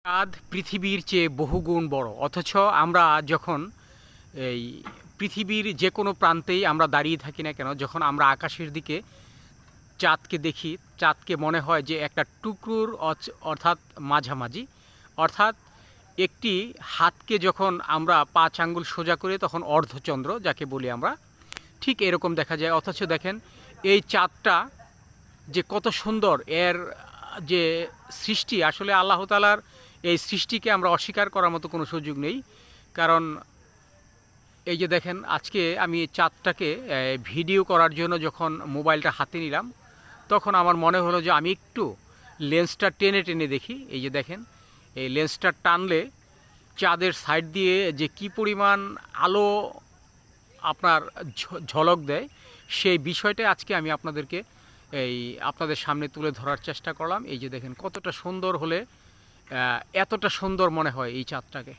চাঁদ পৃথিবীর চেয়ে বহুগুণ বড়, অথচ আমরা যখন এই পৃথিবীর যে কোনো প্রান্তেই আমরা দাঁড়িয়ে থাকি না কেন, যখন আমরা আকাশের দিকে চাঁদকে দেখি, চাঁদকে মনে হয় যে একটা টুকরোর অর্থাৎ মাঝামাঝি, অর্থাৎ একটি হাতকে যখন আমরা 5 আঙ্গুল সোজা করে তখন অর্ধচন্দ্র যাকে বলি আমরা, ঠিক এরকম দেখা যায়। অথচ দেখেন এই চাঁদটা যে কত সুন্দর, এর যে সৃষ্টি, আসলে আল্লাহ তাআলার এই সৃষ্টিকে আমরা অস্বীকার করার মতো কোনো সুযোগ নেই। কারণ এই যে দেখেন, আজকে আমি চাঁদটাকে ভিডিও করার জন্য যখন মোবাইলটা হাতে নিলাম, তখন আমার মনে হলো যে আমি একটু লেন্সটা টেনে টেনে দেখি। এই যে দেখেন, এই লেন্সটা টানলে চাঁদের সাইড দিয়ে যে কি পরিমাণ আলো আপনার ঝলক দেয়, সেই বিষয়টা আজকে আমি আপনাদের সামনে তুলে ধরার চেষ্টা করলাম। এই যে দেখেন কতটা সুন্দর হলে এতটা সুন্দর মনে হয় এই চাঁদটাকে।